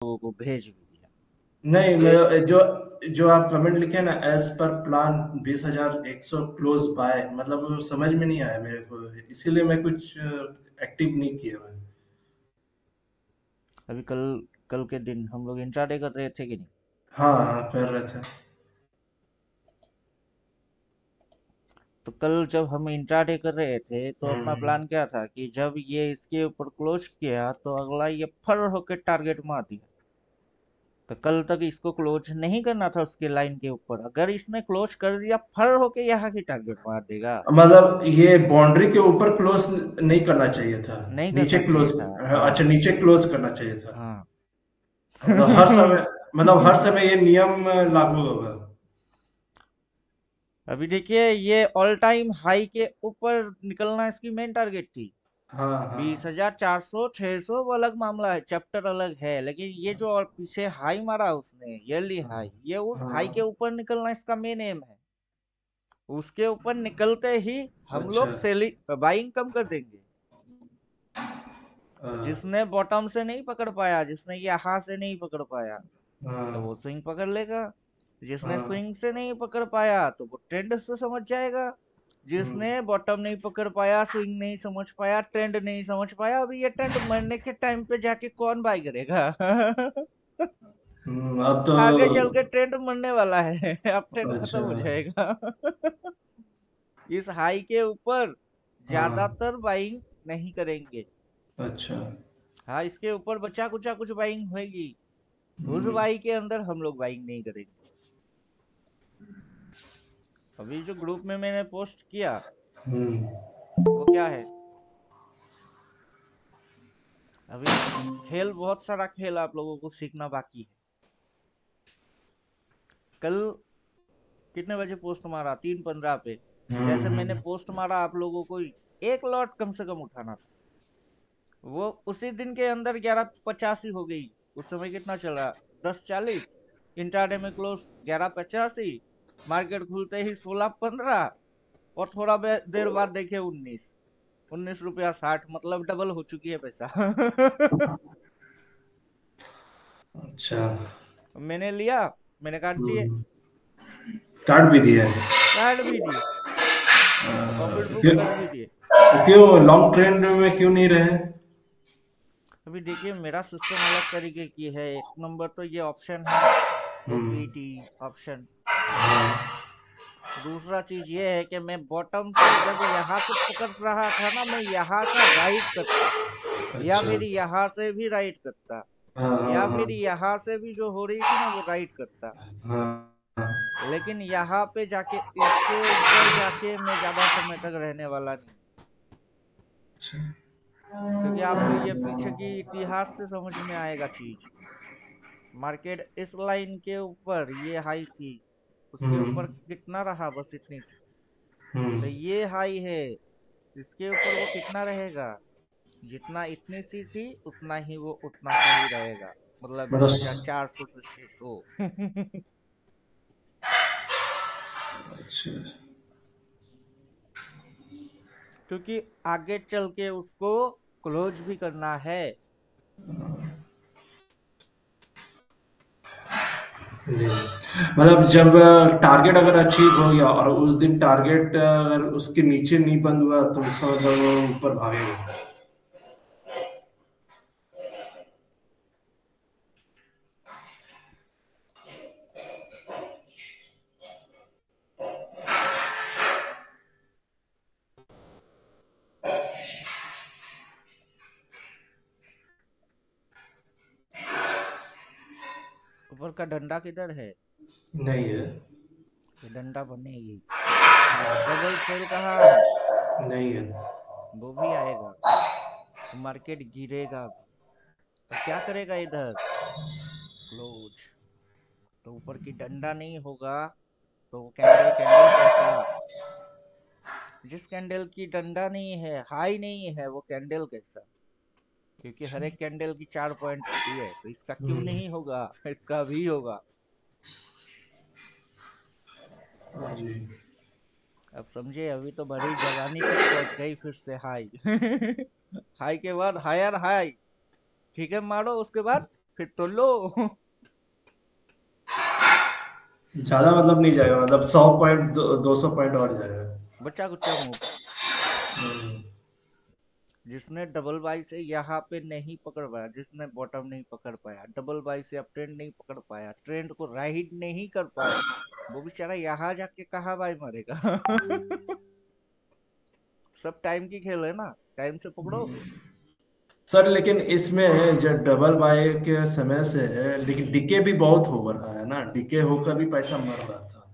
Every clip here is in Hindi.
लोगों को भेज भी दिया। नहीं, एक मैं जो जो आप कमेंट लिखे ना, as per plan 20,100 close by, मतलब वो समझ में नहीं आया मेरे को, इसीलिए मैं कुछ एक्टिव नहीं किया मैं। अभी कल कल के दिन हम लोग इंट्राडे कर रहे थे कि नहीं? हाँ हाँ, कर रहे थे। तो कल जब हम इंट्राडे कर रहे थे तो अपना हम्म। प्लान क्या था कि जब ये इसके ऊपर क्लोज किया तो अगला ये फर होके टारगेट मार दिया। तो कल तक इसको क्लोज नहीं करना था उसके लाइन के ऊपर, अगर इसने क्लोज कर दिया फर होके यहाँ की टारगेट मार देगा। मतलब ये बाउंड्री के ऊपर क्लोज नहीं करना चाहिए था, नहीं नीचे करना चाहिए क्लोज। था। अच्छा, हाँ। नीचे क्लोज करना चाहिए था। हाँ। मतलब हर समय, मतलब हर समय ये नियम लागू होगा। अभी देखिए ये ऑल टाइम हाई के ऊपर निकलना इसकी मेन टारगेट थी। हाँ हाँ। 20,400 600 वो अलग मामला है, चैप्टर अलग है, लेकिन ये जो और पीछे हाई मारा उसने ईयरली हाई, ये उस हाई के हाँ। ऊपर निकलना इसका मेन एम है। उसके ऊपर निकलते ही हम अच्छा। लोग सेलिंग बाइंग कम कर देंगे। हाँ जिसने बॉटम से नहीं पकड़ पाया, जिसने यहाँ से नहीं पकड़ पाया, तो वो हाँ स्विंग पकड़ लेगा। जिसने हाँ। स्विंग से नहीं पकड़ पाया तो वो ट्रेंड से समझ जाएगा। हम्म। जिसने बॉटम नहीं पकड़ पाया, स्विंग नहीं समझ पाया, ट्रेंड नहीं समझ पाया, अभी ये ट्रेंड मरने के टाइम पे जाके कौन बाई करेगा? अब तो। आगे चल के ट्रेंड मरने वाला है। अब ट्रेंड खत्म अच्छा। हो जाएगा। इस हाई के ऊपर हाँ। ज्यादातर बाइंग नहीं करेंगे। अच्छा। हाँ, इसके ऊपर बचा कुचा कुछ बाइंग होगी, उस बाई के अंदर हम लोग बाइंग नहीं करेंगे। अभी जो ग्रुप में मैंने पोस्ट किया हम्म। वो क्या है, अभी खेल बहुत सारा खेल आप लोगों को सीखना बाकी है। कल कितने बजे पोस्ट मारा? 3:15 पे। जैसे मैंने हम्म। पोस्ट मारा आप लोगों को एक लॉट कम से कम उठाना था, वो उसी दिन के अंदर 11:85 हो गई। उस समय कितना चल रहा? 10:40। इंट्राडे में क्लोज 11:85। मार्केट खुलते ही 16:15। और थोड़ा देर बाद देखे 19 रुपया 60, मतलब डबल हो चुकी है पैसा। अच्छा। मैंने लिया, मैंने काट दिए, हम्म। कार्ड भी दिया है। काट भी दिए, प्रॉफिट बुक क्यों? कर भी दिए। क्यों लॉन्ग ट्रेंड में क्यों नहीं रहे? अभी देखिए मेरा सिस्टम अलग तरीके की है। एक नंबर तो ये ऑप्शन है, हम्म। OPT option. दूसरा चीज ये है कि मैं बॉटम से जब यहाँ से पकड़ रहा था ना, मैं यहाँ का राइट करता, या अच्छा। फिर यहाँ से भी राइट करता, हाँ या हाँ फिर यहाँ से भी जो हो रही थी ना वो राइट करता। हाँ हाँ। लेकिन यहाँ पे जाके इसके ऊपर जाके मैं ज्यादा समय तक रहने वाला नहीं, अच्छा। क्योंकि आपको ये पीछे की इतिहास से समझ में आएगा चीज। मार्केट इस लाइन के ऊपर ये हाई थी, उसके ऊपर हम्म। कितना रहा? बस इतनी सी। तो हम्म। ये हाई है, इसके ऊपर वो कितना रहेगा? जितना इतनी सी थी उतना ही वो उतना सा ही रहेगा, मतलब मतलब 2,400 से 600। अच्छा। क्योंकि आगे चल के उसको क्लोज भी करना है। जी। मतलब जब टारगेट अगर अचीव हो गया और उस दिन टारगेट अगर उसके नीचे नहीं बंद हुआ, तो इसका मतलब वो ऊपर भागेगा। ऊपर का डंडा किधर है? नहीं है। ये डंडा बनेगी। डबल सेल कहाँ है? नहीं है। वो भी आएगा, मार्केट गिरेगा भी। तो क्या करेगा इधर? क्लोज। तो ऊपर की डंडा नहीं होगा तो वो कैंडल कैंडल कैसा? जिस कैंडल की डंडा नहीं है, हाई नहीं है, वो कैंडल कैसा? क्योंकि हर एक कैंडल की 4 पॉइंट होती है, तो इसका क्यों हम्म। नहीं होगा? इसका भी होगा। जी। अब समझे, अभी तो बड़ी जवानी तक पहुंच गई फिर से हाई। हाई के बाद हायर हाई। ठीक है, मारो उसके बाद फिर तो लो। ज्यादा मतलब नहीं जाएगा, मतलब 100 पॉइंट, 200 पॉइंट और जाएगा। बच्चा कुच्चा मूव। हम्म। जिसने डबल बाई से यहाँ पे नहीं पकड़ पाया, जिसने बॉटम नहीं पकड़ पाया, डबल बाई से अप ट्रेंड नहीं पकड़ पाया, ट्रेंड को राइड नहीं कर पाया, वो बेचारा यहाँ जाके कहाँ बाई मारेगा। सब टाइम की खेल है ना, टाइम से पकड़ो। सर लेकिन इसमें जो डबल बाय के समय से है, लेकिन डीके भी बहुत हो रहा है ना, डीके होकर भी पैसा मर रहा था।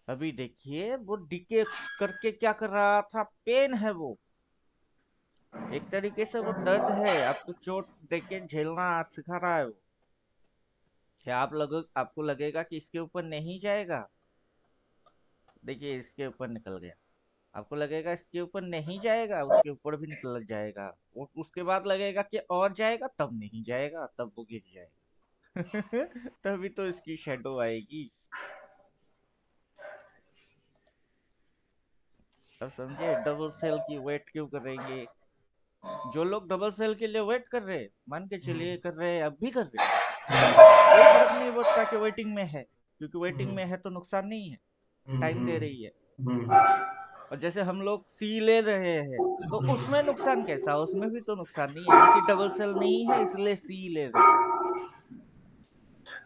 अभी देखिए वो डीके करके क्या कर रहा था, पेन है वो, एक तरीके से वो दर्द है, आपको चोट देके झेलना सिखा रहा है वो। क्या आपको लगेगा कि इसके ऊपर नहीं जाएगा, देखिए इसके ऊपर निकल गया, आपको लगेगा इसके ऊपर नहीं जाएगा, उसके ऊपर भी निकल जाएगा, उसके बाद लगेगा कि और जाएगा, तब नहीं जाएगा, तब वो गिर जाएगा। तभी तो इसकी शेडो आएगी। अब समझे डबल सेल की वेट क्यों करेंगे। जो लोग डबल सेल के लिए वेट कर रहे हैं, मान के चलिए कर रहे हैं, अब भी कर रहे हैं, कोई फर्क नहीं पड़ता कि वेटिंग में है, क्योंकि वेटिंग में है तो नुकसान नहीं है, टाइम दे रही है। और जैसे हम लोग सी ले रहे हैं, तो उसमें नुकसान कैसा, उसमें भी तो नुकसान नहीं है, क्योंकि डबल सेल नहीं है इसलिए सी ले रहे हैं।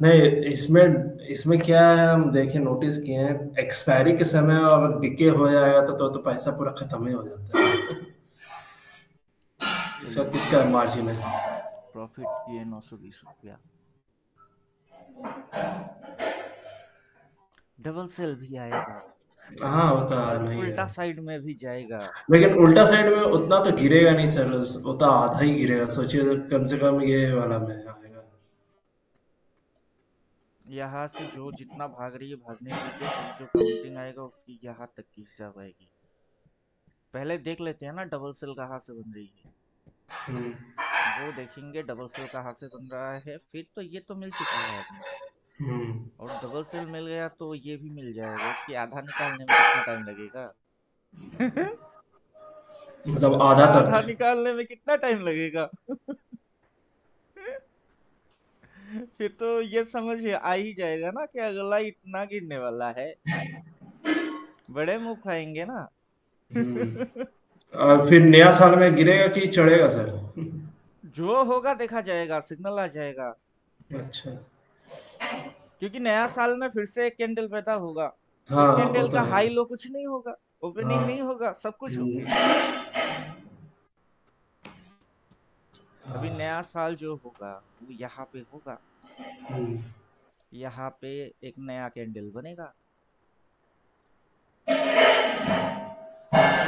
नहीं, इसमें इसमें क्या है, हम देखे नोटिस किए हैं, एक्सपायरी के समय अगर डिके हो जाएगा तो पैसा पूरा खत्म ही हो जाता है। इसका चलिए किसका मार्जिन है? प्रॉफिट किए 920 रुपया। डबल सेल भी आएगा हाँ होता और नहीं है। उल्टा साइड में भी जाएगा। लेकिन उल्टा साइड में उतना तो गिरेगा नहीं सर, उतना आधा ही गिरेगा, सोचिए कम से कम ये वाला में आएगा। यहाँ से जो जितना भाग रही है भागने दीजिए, फिर जो काउंटिंग आएगा उसकी यहाँ तक की हिसाब आएगी। पहले देख लेते हैं ना डबल सेल कहाँ से बन रही है, हम्म। वो देखेंगे डबल सेल कहाँ से बन रहा है, फिर तो ये तो मिल चुका है आदमी को, हम्म। और डबल सेल मिल गया तो ये भी मिल जाएगा, उसकी आधा निकालने में कितना टाइम लगेगा। मतलब आधा आधा तक। निकालने में कितना टाइम लगेगा। फिर तो ये समझ आ ही जाएगा ना कि अगला इतना गिरने वाला है, बड़े मुंह खाएंगे ना। हम्म। और फिर नया साल में गिरेगा कि चढ़ेगा सर? जो होगा देखा जाएगा, सिग्नल आ जाएगा, अच्छा। क्योंकि नया साल में फिर से एक कैंडल पैदा होगा। उस हाँ वो कैंडल तो का है। हाई लो कुछ नहीं होगा, ओपनिंग हाँ। नहीं होगा, सब कुछ होंगे। हम्म। अभी नया साल जो होगा वो यहाँ पे होगा, हम्म। यहाँ पे एक नया कैंडल बनेगा,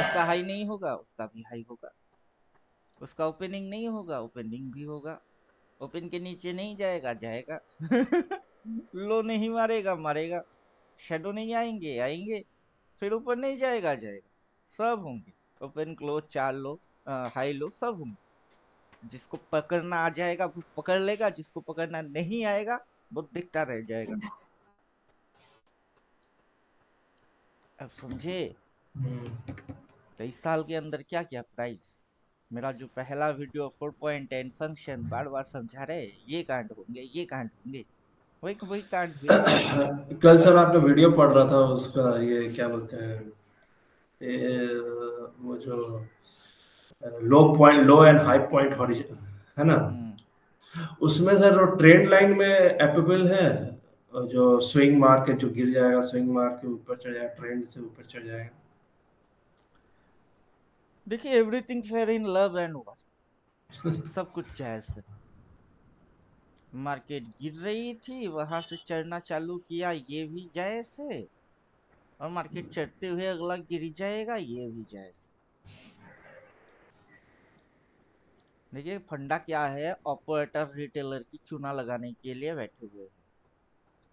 उसका हाई नहीं होगा, उसका भी हाई होगा, उसका ओपनिंग नहीं होगा, ओपनिंग भी होगा, ओपन के नीचे नहीं जाएगा, जाएगा। लो नहीं मारेगा, मारेगा, शेडो नहीं आएंगे, आएंगे, फिर ऊपर नहीं जाएगा, जाएगा, सब होंगे, ओपन क्लोज चार लो, हाई लो सब होंगे। जिसको पकड़ना आ जाएगा वो पकड़ लेगा, जिसको पकड़ना नहीं आएगा वो दिखता रह जाएगा। अब समझे हम्म। 23 साल के अंदर क्या क्या प्राइस। मेरा जो पहला वीडियो 4.10 फंक्शन बार बार समझा रहे, ये कांड होंगे, ये कांड होंगे, वही वही कांड हुए। कल सर आपका वीडियो पढ़ रहा था, उसका ये क्या बोलते हैं, ये वो जो लो एंड हाई पॉइंट है ना, हम्म। उसमें सर वो ट्रेंड लाइन में एप्पल है, और जो स्विंग मार के जो गिर जाएगा, स्विंग मार के ऊपर चढ़ जाएगा, ट्रेंड से ऊपर चढ़ जाएगा। देखिए everything fair in love and war, सब कुछ जायज है। मार्केट गिर रही थी, वहां से चढ़ना चालू किया, ये भी जायज है, और मार्केट चढ़ते हुए अगला गिर जाएगा, ये भी जायज। देखिए फंडा क्या है, ऑपरेटर रिटेलर की चूना लगाने के लिए बैठे हुए हैं,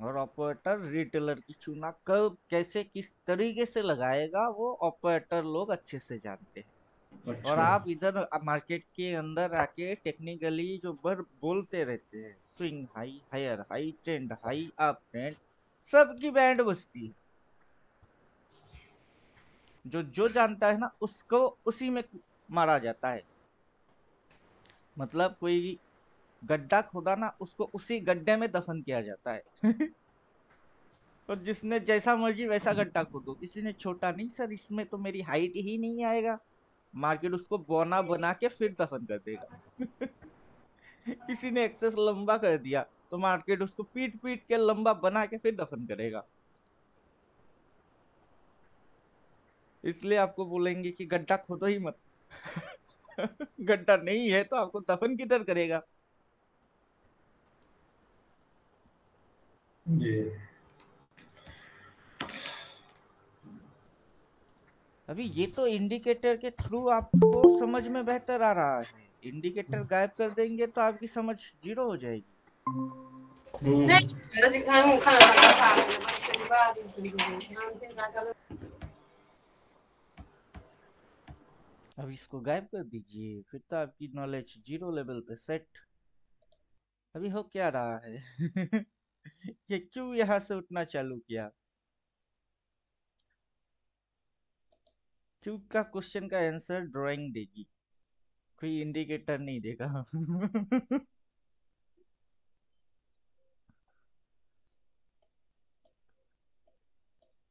और ऑपरेटर रिटेलर की चूना कब कैसे किस तरीके से लगाएगा वो ऑपरेटर लोग अच्छे से जानते हैं। और अच्छा। आप इधर मार्केट के अंदर आके टेक्निकली जो बर बोलते रहते हैं, swing high, higher high, trend high, up trend, सबकी बैंड बजती है। जो जो जानता है ना उसको उसी में मारा जाता है। मतलब कोई गड्ढा खोदा ना, उसको उसी गड्ढे में दफन किया जाता है। और जिसने जैसा मर्जी वैसा गड्ढा खोदो, किसी ने छोटा नहीं सर इसमें तो मेरी हाइट ही नहीं आएगा, मार्केट उसको बौना बना के फिर दफन कर देगा। किसी ने एक्सेस लंबा कर दिया तो मार्केट उसको पीट पीट के लंबा बना के फिर दफन करेगा। इसलिए आपको बोलेंगे कि गड्ढा खोदो ही मत। गड्ढा नहीं है तो आपको दफन किधर करेगा। जी। अभी ये तो इंडिकेटर के थ्रू आपको समझ में बेहतर आ रहा है, इंडिकेटर गायब कर देंगे तो आपकी समझ जीरो हो जाएगी। अब इसको गायब कर दीजिए, फिर तो आपकी नॉलेज जीरो लेवल पे सेट। अभी हो क्या रहा है? ये क्यों यहाँ से उठना चालू किया? क्यों का क्वेश्चन का आंसर ड्राइंग देगी, कोई इंडिकेटर नहीं देगा।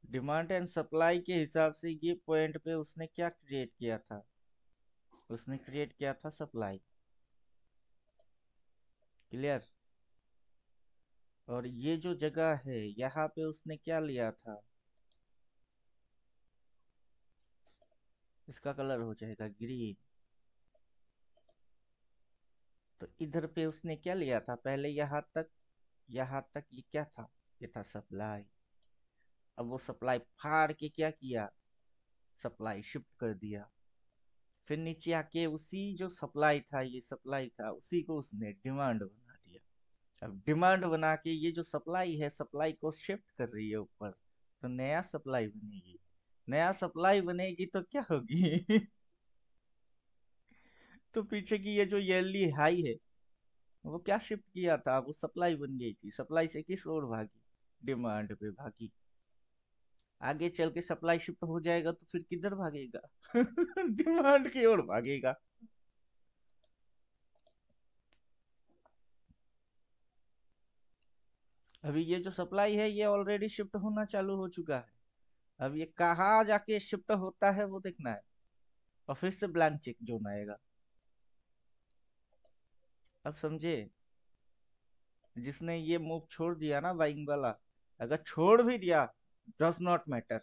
डिमांड एंड सप्लाई के हिसाब से ये पॉइंट पे उसने क्या क्रिएट किया था, उसने क्रिएट किया था सप्लाई। क्लियर। और ये जो जगह है यहाँ पे उसने क्या लिया था, इसका कलर हो जाएगा ग्रीन। तो इधर पे उसने क्या लिया था पहले, यहाँ तक ये क्या था, ये था सप्लाई। अब वो सप्लाई फाड़ के क्या किया, सप्लाई शिफ्ट कर दिया। फिर नीचे आके उसी जो सप्लाई था, ये सप्लाई था, उसी को उसने डिमांड बना दिया। अब डिमांड बना के ये जो सप्लाई है, सप्लाई को शिफ्ट कर रही है ऊपर, तो नया सप्लाई बनेगी। नया सप्लाई बनेगी तो क्या होगी? तो पीछे की ये जो ईयरली हाई है, वो क्या शिफ्ट किया था, वो सप्लाई बन गई थी। सप्लाई से किस ओर भागी, डिमांड पे भागी। आगे चल के सप्लाई शिफ्ट हो जाएगा तो फिर किधर भागेगा? डिमांड की ओर भागेगा। अभी ये जो सप्लाई है ये ऑलरेडी शिफ्ट होना चालू हो चुका है। अब ये कहाँ जाके शिफ्ट होता है वो देखना है, और फिर से ब्लैंक चेक जोन आएगा। अब समझे, जिसने ये मूव छोड़ दिया ना बाइंग वाला, अगर छोड़ भी दिया डज नॉट मैटर,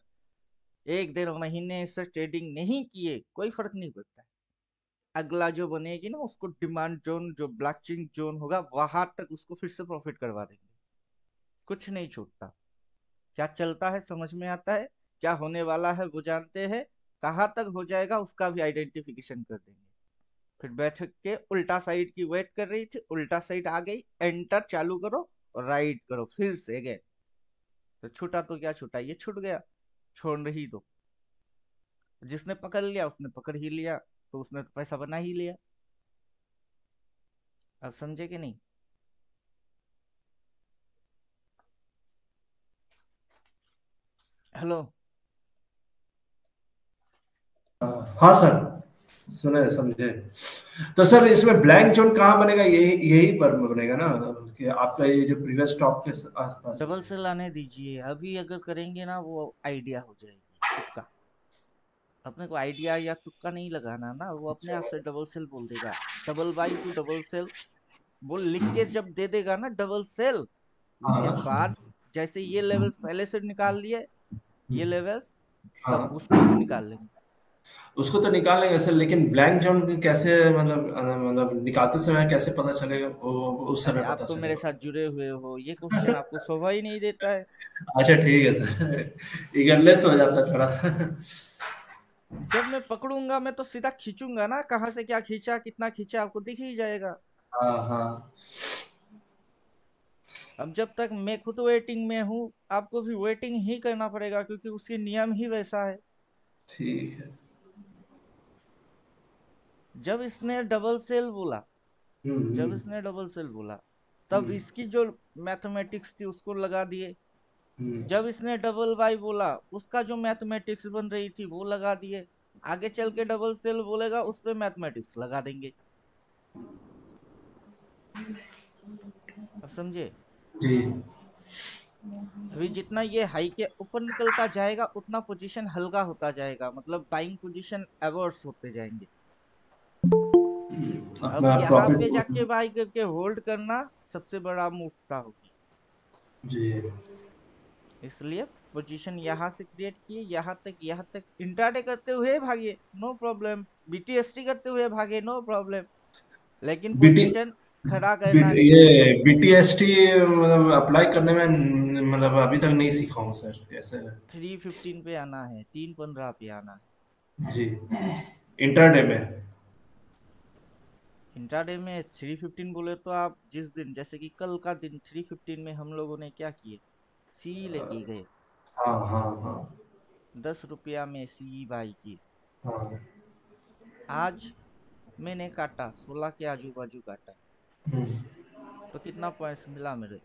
एक डेढ़ महीने से ट्रेडिंग नहीं किए कोई फर्क नहीं पड़ता है। अगला जो बनेगी ना उसको डिमांड जोन, जो ब्लॉकचेन जोन होगा वहां तक उसको फिर से प्रॉफिट करवा देंगे, कुछ नहीं छूटता। क्या चलता है समझ में आता है, क्या होने वाला है वो जानते हैं, कहाँ तक हो जाएगा उसका भी आइडेंटिफिकेशन कर देंगे। फिर बैठ के उल्टा साइड की वेट कर रही थी, उल्टा साइड आ गई, एंटर चालू करो और राइट करो फिर से गए। तो छूटा तो क्या छूटा, ये छूट गया, छोड़ ही दो। जिसने पकड़ लिया उसने पकड़ ही लिया, तो उसने तो पैसा बना ही लिया। अब समझे कि नहीं? हेलो। हाँ सर, सुने समझे। तो सर इसमें ब्लैंक जोन कहाँ बनेगा, यही यही पर बनेगा ना, कि आपका ये जो प्रीवियस स्टॉप के आसपास डबल बनेगा। सेल आने दीजिए, अभी अगर करेंगे ना वो आइडिया हो जाएगी तुक्का। अपने को आइडिया या तुक्का नहीं लगाना ना, वो अपने आप से डबल सेल बोल देगा। Double buy to double sell वो लिख के जब दे देगा ना डबल सेल, उसके हाँ बाद जैसे ये लेवल्स पहले से निकाल लिए, ये लेवल्स तब हाँ, उसको भी निकाल लेंगे। उसको तो निकाल लेंगे सर, लेकिन ब्लैंक जोन कैसे, मतलब निकालते समय कैसे पता चलेगा, वो उस अरे समय आप पता तो मेरे चलेगा। साथ जुड़े हुए हो, ये क्वेश्चन आपको शोभा ही नहीं देता है। अच्छा ठीक है सर, ईगरलेस हो जाता है थोड़ा। जब मैं पकड़ूंगा मैं तो सीधा खींचूंगा ना, कहाँ से क्या खींचा कितना खींचा आपको दिख ही जाएगा। हाँ हाँ, अब जब तक मैं खुद वेटिंग में हूँ, आपको भी वेटिंग ही करना पड़ेगा, क्योंकि उसकी नियम ही वैसा है। ठीक है। जब इसने डबल सेल बोला, जब हम्म इसने डबल सेल बोला तब हम्म इसकी जो मैथमेटिक्स थी उसको लगा दिए। हम्म जब इसने डबल बाई बोला उसका जो मैथमेटिक्स बन रही थी वो लगा दिए। आगे चल के डबल सेल बोलेगा उस पर मैथमेटिक्स लगा देंगे। अब समझे? जी। अभी जितना ये हाई के ऊपर निकलता जाएगा उतना पोजीशन हल्का होता जाएगा, मतलब बाइंग पोजीशन एवर्स होते जाएंगे। अब अपना यहाँ प्रॉफिट। पे जाके बाई करके होल्ड करना सबसे बड़ा मूर्खता होगी। जी। इसलिए पोजीशन यहाँ से क्रिएट किए, यहाँ तक इंट्राडे करते हुए भागे, नो प्रॉब्लम। बीटीएसटी करते हुए भागे, नो प्रॉब्लम। लेकिन बीटी पोजीशन खड़ा करना नहीं ये है। बीटीएसटी मतलब अप्लाई करने में मतलब अभी तक नहीं सीखा हूँ सर, कैसे है? 315 पे आना है, 315 पे आना है। जी। इंटरडे में। इंट्राडे में 315 बोले तो आप जिस दिन, जैसे कि कल का दिन 315 में हम लोगों ने क्या किए, सी लेके गए, हाँ हाँ हाँ 10 रुपया में सी बाई की। हाँ। आज मैंने काटा 16 के आजू बाजू काटा, हम्म। तो कितना पॉइंट्स मिला मेरे?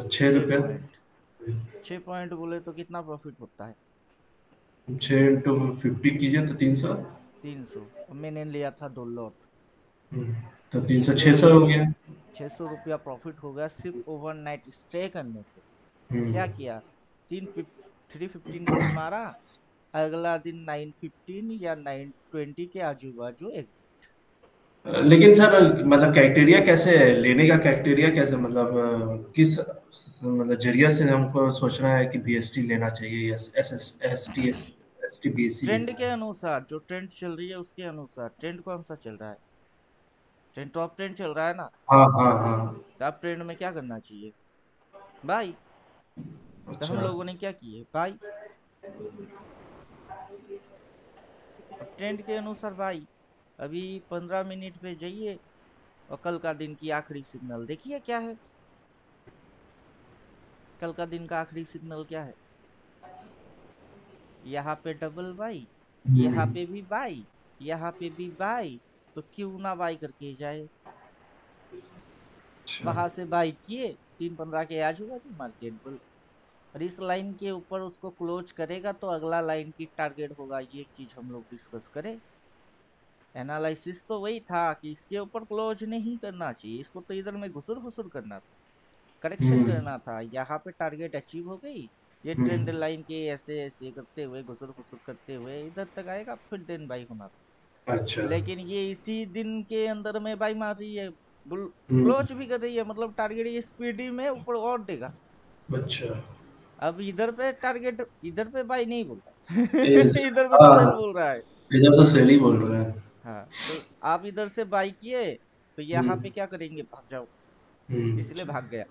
6 रुपये। 6 पॉइंट। 6 पॉइंट बोले तो कितना प्रॉफिट होता है? 6 × 50 कीजिए तो 300। 300। और मैंने लिया था 2 लॉट। तो तो 300 600 600 हो गया। 600 रुपया प्रॉफिट हो गया सिर्फ ओवरनाइट स्टे करने से। क्या हम्म। किया, 315 को मारा, अगला दिन 915 या 920 के आजू बाजू एग्जिट। लेकिन सर मतलब क्राइटेरिया कैसे है, लेने का क्राइटेरिया कैसे, मतलब किस मतलब जरिया से हमको सोचना है कि बीएसटी लेना चाहिए या S S S T S T BSc trend लेना के है? अनुसार, जो ट्रेंड चल रही है उसके अनुसार। ट्रेंड कौन सा चल रहा है? ट्रेंड टॉप ट्रेंड चल रहा है ना। हाँ हाँ हाँ। तो आप ट्रेंड में क्या करना चाहिए, बाई। तो हम अच्छा। लोगों ने क्या किए, बाई। अब ट्रेंड के अनुसार बाई। अभी 15 मिनट पे जाइए और कल का दिन की आखिरी सिग्नल देखिए क्या है। कल का दिन का आखिरी सिग्नल क्या है? यहाँ पे डबल बाई, यहाँ हम्म। पे भी बाई, यहाँ पे भी बाई। तो क्यों ना बाई करके जाए। अच्छा। वहां से बाई किए, 315 के आजू बाजू मार्केट बुल। और इस लाइन के ऊपर उसको क्लोज करेगा तो अगला लाइन की टारगेट होगा, ये चीज हम लोग डिस्कस करें। एनालिसिस तो वही था कि इसके ऊपर क्लोज नहीं करना चाहिए, इसको तो इधर में घुसुर घुसुर करना था, करेक्शन हम्म। करना था। यहाँ पे टारगेट अचीव हो गई, ये ट्रेंड हम्म। लाइन के ऐसे ऐसे करते हुए घुसुर घुसुर करते हुए इधर तक आएगा, फिर देन बाई होना था। अच्छा। लेकिन ये इसी दिन के अंदर में बाई मार रही है, बुल हम्म। क्लोज भी कर रही है, मतलब टारगेट ये स्पीडी में ऊपर और देगा। अच्छा। अब इधर पे टारगेट, इधर पे बाई नहीं बोल रहा ए, है इधर पे तो हाँ सेल हाँ, बोल रहा है। इधर से सैली बोल रहे हैं। हाँ, तो आप इधर से बाई किए तो यहाँ हम्म। पे क्या करेंगे, भाग जाओ। इसलिए अच्छा। भाग गया।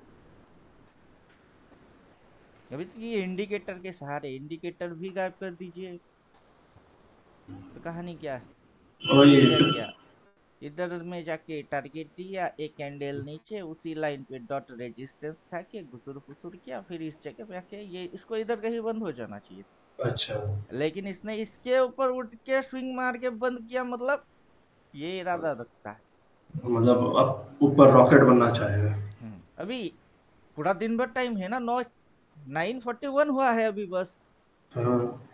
अभी तो ये इंडिकेटर के सहारे, इंडिकेटर भी गायब कर दीजिए, तो कहानी क्या है। वही फिर क्या किया, इधर में जाके टारगेट दिया, एक कैंडल नीचे उसी लाइन पे डॉट रेजिस्टेंस खा के घुसुर फुसुर किया, फिर इस जगह पे आके ये इसको इधर कहीं बंद हो जाना चाहिए। अच्छा। लेकिन इसने इसके ऊपर उठ के स्विंग मार के बंद किया, मतलब ये इरादा रखता है। मतलब अब ऊपर रॉकेट बनना चाहेगा। अभी पूरा दिन भर टाइम है ना, 9:41 हुआ है अभी बस। हाँ।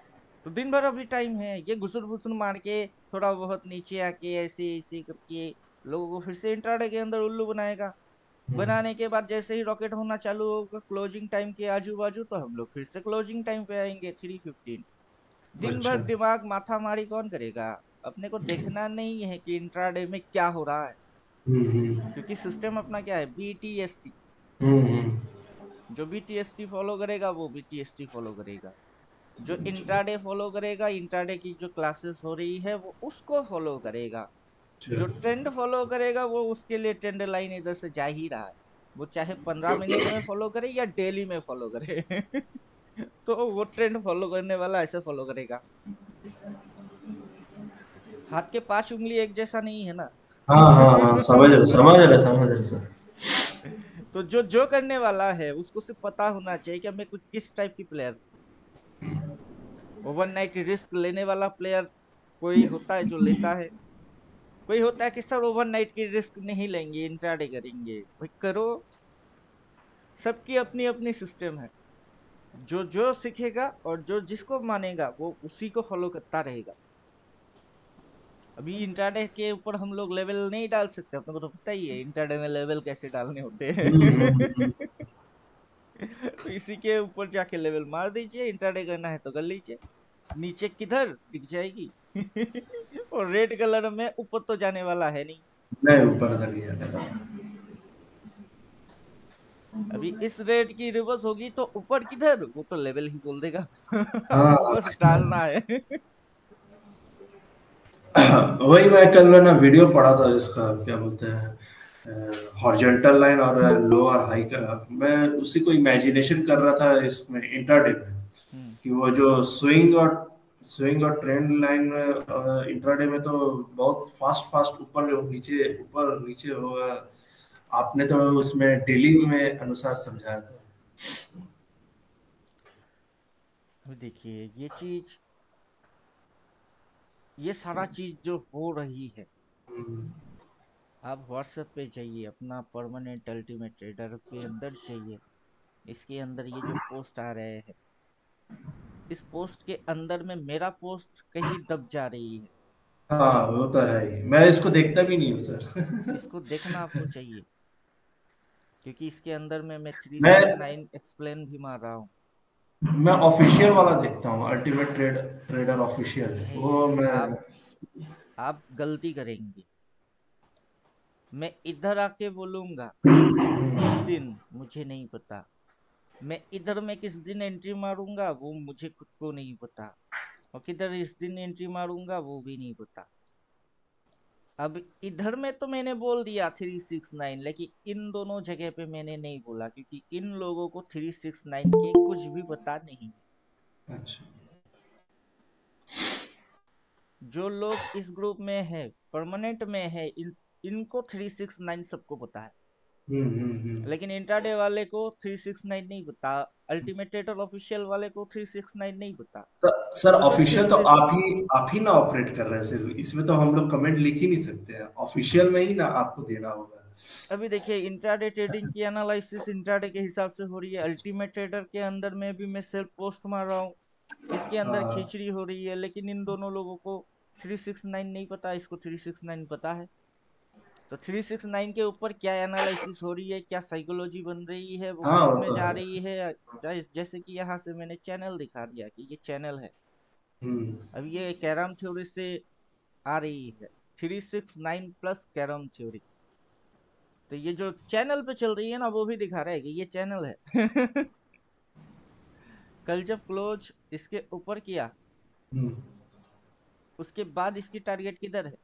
तो दिन भर अभी टाइम है, ये घुसुर फुसुर मार के थोड़ा बहुत नीचे आके ऐसे ऐसे करके लोगों को फिर से इंट्राडे के अंदर उल्लू बनाएगा। हम्म। बनाने के बाद जैसे ही रॉकेट होना चालू होगा क्लोजिंग टाइम के आजू बाजू, तो हम लोग फिर से क्लोजिंग टाइम पे आएंगे 3:15। दिन भर अच्छा। दिमाग माथा मारी कौन करेगा। अपने को देखना नहीं है कि इंट्राडे में क्या हो रहा है, हम्म। क्योंकि सिस्टम अपना क्या है, बीटीएसटी। हम्म। जो बीटीएसटी फॉलो करेगा वो बीटीएसटी फॉलो करेगा, जो अच्छा। इंट्राडे फॉलो करेगा, इंट्राडे की जो क्लासेस हो रही है वो उसको फॉलो करेगा। अच्छा। जो ट्रेंड फॉलो करेगा वो उसके लिए ट्रेंड लाइन इधर से जा ही रहा है, वो चाहे 15 मिनट में फॉलो करे या डेली में फॉलो करे तो वो ट्रेंड फॉलो करने वाला ऐसे फॉलो करेगा। हाथ के 5 उंगली एक जैसा नहीं है ना हाँ हाँ हाँ, समझ रहे समझ रहे समझ रहे सर। तो जो जो करने वाला है उसको सिर्फ पता होना चाहिए कि मैं कुछ किस टाइप की प्लेयर। ओवरनाइट रिस्क लेने वाला प्लेयर कोई होता है जो लेता है, कोई होता है कि सर ओवरनाइट की रिस्क नहीं लेंगे, इंट्राडे करेंगे। भाई करो, सबकी अपनी अपनी सिस्टम है। जो जो सीखेगा और जो जिसको मानेगा वो उसी को फॉलो करता रहेगा। अभी इंट्राडे के ऊपर हम लोग लेवल नहीं डाल सकते, अपने को तो पता ही है इंट्राडे में लेवल कैसे डालने होते हैं। हम्म। तो इसी के ऊपर जाके लेवल मार दीजिए, इंट्राडे करना है तो कर लीजिए। नीचे किधर दिख जाएगी। और रेड कलर में ऊपर तो जाने वाला है नहीं। नहीं, ऊपर तक नहीं आता। अभी इस रेड की रिवर्स होगी तो ऊपर किधर, वो तो लेवल ही बोल देगा। आपको हाँ। बस डालना है। वही मैं कल ना वीडियो पढ़ा था इसका, क्या बोलते हैं, हॉरिजॉन्टल लाइन और लोअर हाई का। मैं उसी को इमेजिनेशन कर रहा था इसमें इंट्राडे में, हम्म। कि वो जो स्विंग और ट्रेंड लाइन में इंट्राडे में तो बहुत फास्ट फास्ट ऊपर नीचे होगा। आपने तो उसमें डेली में अनुसार समझाया था। अभी देखिए ये चीज, ये सारा चीज जो हो रही है, हम्म। आप व्हाट्सएप पे जाइए, अपना परमानेंट अल्टीमेट ट्रेडर के अंदर जाइए। इसके अंदर ये जो पोस्ट आ रहे हैं, इस पोस्ट के अंदर में मेरा पोस्ट कहीं दब जा रही है। हाँ, वो तो है ही, मैं इसको देखता भी नहीं हूँ सर। इसको देखना आपको चाहिए, क्योंकि इसके अंदर में मैं थ्री मैं सिक्स नाइन एक्सप्लेन भी मार रहा हूँ। मैं ऑफिशियल वाला देखता हूँ, अल्टीमेट ट्रेडर ऑफिशियल, वो नहीं, मैं। आप गलती करेंगे। मैं इधर आके बोलूंगा किस दिन, मुझे नहीं पता। मैं इधर में किस दिन एंट्री मारूंगा वो मुझे खुद को नहीं पता। और किधर इस दिन एंट्री मारूंगा वो भी नहीं पता। अब इधर में तो मैंने बोल दिया 369, लेकिन इन दोनों जगह पे मैंने नहीं बोला, क्योंकि इन लोगों को 369 के कुछ भी पता नहीं है। अच्छा। जो लोग इस ग्रुप में है, परमानेंट में है, इनको 369 सबको पता है। हम्म। लेकिन इंट्राडे वाले को 369 नहीं पता, अल्टीमेटेटर ऑफिशियल वाले को 369 नहीं पता। तो सर, तो जो ऑफिशियल तो 36, आप ही ना ऑपरेट कर रहे हैं सिर्फ, इसमें तो हम लोग कमेंट लिख ही नहीं सकते हैं, ऑफिशियल में ही ना आपको देना होगा। अभी देखिए इंट्राडे ट्रेडिंग की एनालिसिस इंट्राडे के हिसाब से हो रही है, अल्टीमेट ट्रेडर के अंदर में भी मैं सेल्फ पोस्ट मार रहा हूँ, इसके अंदर हाँ। खिचड़ी हो रही है। लेकिन इन दोनों लोगों को 369 नहीं पता, इसको 369 पता है। तो 369 के ऊपर क्या एनालिसिस हो रही है, क्या साइकोलॉजी बन रही है, वो हाँ, किस वो में तो जा है। रही है। जैसे कि यहाँ से मैंने चैनल दिखा दिया कि ये चैनल है। हम्म। अब ये कैरम थ्योरी से आ रही है, 369 प्लस कैरम थ्योरी। तो ये जो चैनल पे चल रही है ना, वो भी दिखा रहा है कि ये चैनल है। कल जब क्लोज इसके ऊपर किया, हम्म। उसके बाद इसकी टारगेट किधर है।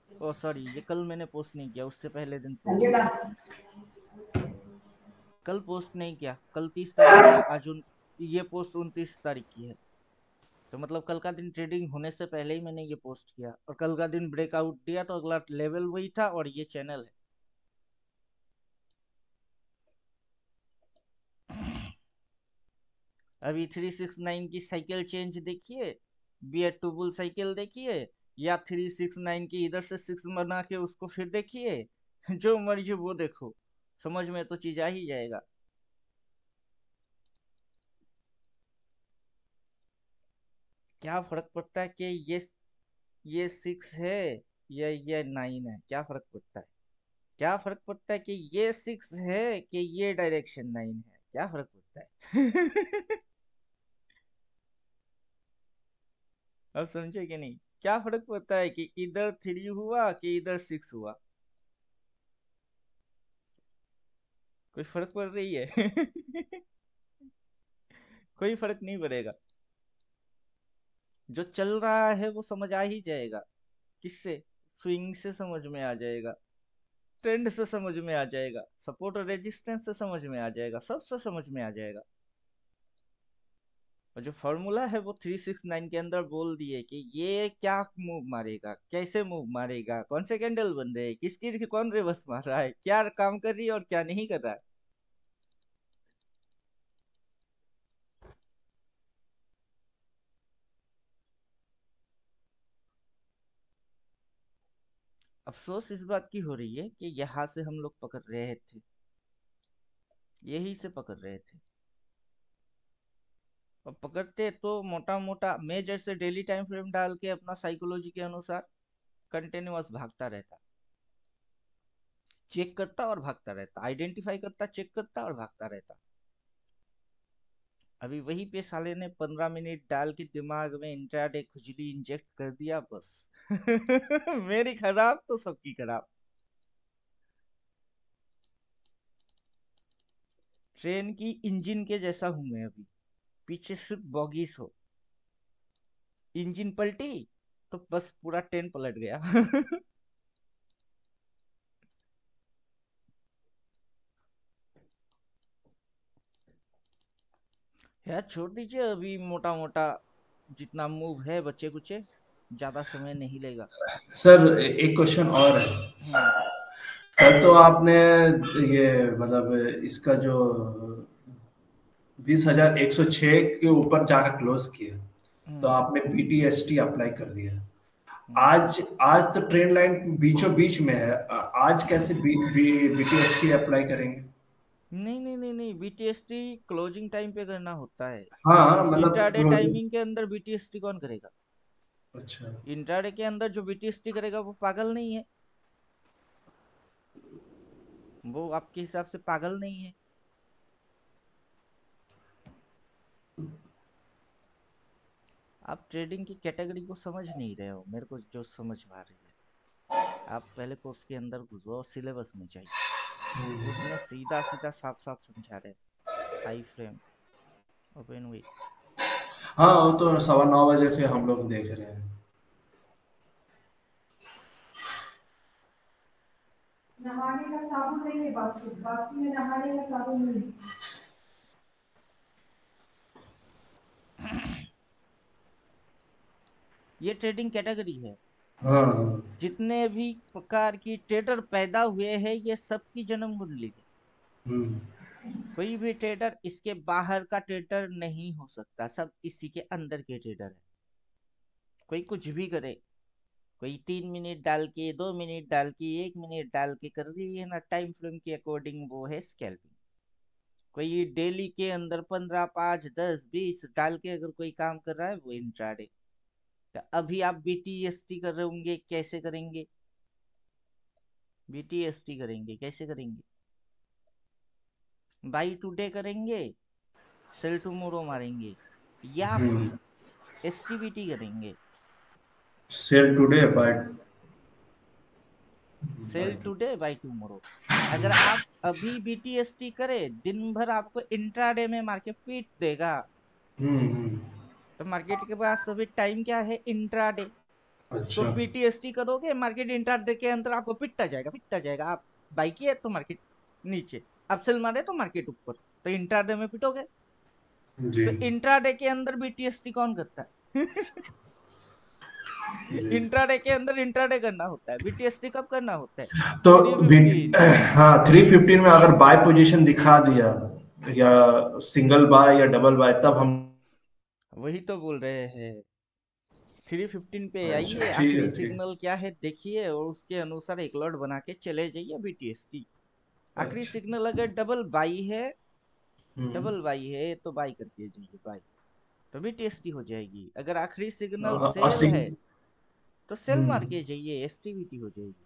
ओ सॉरी, ये कल मैंने पोस्ट नहीं किया, उससे पहले दिन पोस्ट किया। कल पोस्ट नहीं किया, कल 30 तारीख किया, आज ये पोस्ट 29 तारीख की है। तो मतलब कल का दिन ट्रेडिंग होने से पहले ही मैंने ये पोस्ट किया, और कल का दिन ब्रेकआउट दिया तो अगला लेवल वही था, और ये चैनल है। अभी 369 की साइकिल चेंज देखिए, बियर टू बुल साइकिल देखिए, या 369 की इधर से सिक्स बना के उसको फिर देखिए। जो मर्जी वो देखो, समझ में तो चीज आ ही जाएगा। क्या फर्क पड़ता है कि ये सिक्स है या ये नाइन है, क्या फर्क पड़ता है। क्या फर्क पड़ता है कि ये सिक्स है कि ये डायरेक्शन नाइन है, क्या फर्क पड़ता है। अब समझे कि नहीं, क्या फर्क पड़ता है कि इधर थ्री हुआ कि इधर सिक्स हुआ। कोई फर्क पड़ रही है। कोई फर्क नहीं पड़ेगा। जो चल रहा है वो समझ आ ही जाएगा। किससे, स्विंग से समझ में आ जाएगा, ट्रेंड से समझ में आ जाएगा, सपोर्ट और रेजिस्टेंस से समझ में आ जाएगा, सबसे समझ में आ जाएगा। और जो फॉर्मूला है वो 369 के अंदर बोल दिए कि ये क्या मूव मारेगा, कैसे मूव मारेगा, कौन से कैंडल बन रहे हैं, किसकी कौन रिवर्स मार रहा है, क्या काम कर रही है और क्या नहीं कर रहा है। अफसोस इस बात की हो रही है कि यहाँ से हम लोग पकड़ रहे थे, यही से पकड़ रहे थे। और पकड़ते तो मोटा मोटा मैं जैसे डेली टाइम फ्रेम डाल के अपना साइकोलॉजी के अनुसार कंटिन्यूअस भागता रहता, चेक करता और भागता रहता, आइडेंटिफाई करता, चेक करता और भागता रहता। अभी वही पे साले ने 15 मिनट डाल के दिमाग में इंट्राडे खुजली इंजेक्ट कर दिया, बस। मेरी खराब तो सबकी खराब। ट्रेन की इंजन के जैसा हूं मैं अभी, पीछे सिर्फ बॉगीज हो, इंजन पलटी तो बस पूरा ट्रेन पलट गया। यार छोड़ दीजिए, अभी मोटा मोटा जितना मूव है बच्चे कुचे, ज्यादा समय नहीं लेगा। सर एक क्वेश्चन और है। हम्म। कल तो आपने ये मतलब इसका जो 20,106 के ऊपर जाकर क्लोज किया, तो हम्म। आपने बीटीएसटी अप्लाई कर दिया। हम्म। आज आज तो ट्रेन लाइन बीचों बीच में है, आज कैसे बीटीएसटी अप्लाई करेंगे? नहीं नहीं नहीं नहीं, बीटीएसटी क्लोजिंग टाइम पे करना होता है। हाँ मतलब इंट्राडे क्लोजिंग। टाइमिंग के अंदर बीटीएसटी कौन करेगा? अच्छा। इंट्राडे के अंदर जो बीटीएसटी करेगा वो पागल नहीं है, वो आपके हिसाब से पागल नहीं है। आप ट्रेडिंग की कैटेगरी को समझ नहीं रहे हो, मेरे को जो समझ में आ रही है। आप पहले कोर्स के अंदर घुसो और सिलेबस में जाइए, उसमें सीधा सीधा साफ साफ समझा रहे हैं। आई फ्रेम, ओपन वी। हाँ वो तो 9:15 से हम लोग देख रहे हैं। नहाने का साबुन नहीं है, बाथरूम बाथरूम में नहाने का साबुन नहीं है। ये ट्रेडिंग कैटेगरी है। हाँ हाँ। जितने भी प्रकार की ट्रेडर पैदा हुए हैं ये सबकी जन्म कुंडली है। हम्म। कोई भी ट्रेडर इसके बाहर का ट्रेडर नहीं हो सकता, सब इसी के अंदर के ट्रेडर है। कोई कुछ भी करे, कोई 3 मिनट डाल के, 2 मिनट डाल के, 1 मिनट डाल के कर रही है ना, टाइम फ्रेम के अकॉर्डिंग, वो है स्कैल्पिंग। कोई डेली के अंदर 15, 5, 10, 20 डाल के अगर कोई काम कर रहा है वो इंट्राडे। तो अभी आप बीटीएसटी कर रहे होंगे, कैसे करेंगे? बीटीएसटी करेंगे कैसे करेंगे? बाई टुडे करेंगे, सेल टुमारो मारेंगे, या हम्म। फिर एसटीबीटी करेंगे। Sell today buy sell today buy tomorrow. अगर आप अभी बीटीएसटी करें, दिन भर आपको इंट्राडे में मार्केट पीट देगा। हम्म। तो मार्केट के पास अभी टाइम क्या है? इंट्राडे। तो अच्छा। बीटीएसटी करोगे, मार्केट इंट्राडे के अंदर आपको पिटता जाएगा, पिटता जाएगा। आप बाई किए तो मार्केट नीचे, आप सेल मारे तो मार्केट ऊपर, तो इंट्राडे में पिटोगे। जी तो इंट्राडे के अंदर बीटीएसटी कौन करता है? जी। इंट्राडे के अंदर इंट्राडे करना होता है, बीटीएसटी कब करना होता है? तो 315। हाँ 315 में अगर बाय पोजीशन दिखा दिया या सिंगल बाय या डबल बाय, तब हम। वही तो बोल रहे हैं। 315 पे अच्छा आइए, ठीक आखिरी है ठीक। सिग्नल क्या है देखिए, और उसके अनुसार एक लॉट बना के चले जाइए बीटीएसटी। आखिरी अच्छा। सिग्नल अगर डबल बाई है, हम्म। डबल बाई है तो बाई करके जाइए, बाई। तो बीटीएसटी हो जाएगी। अगर आखिरी सिग्नल सेल 80। है तो सेल मार हम्म। के जाइए, एसटीबीटी हो जाएगी।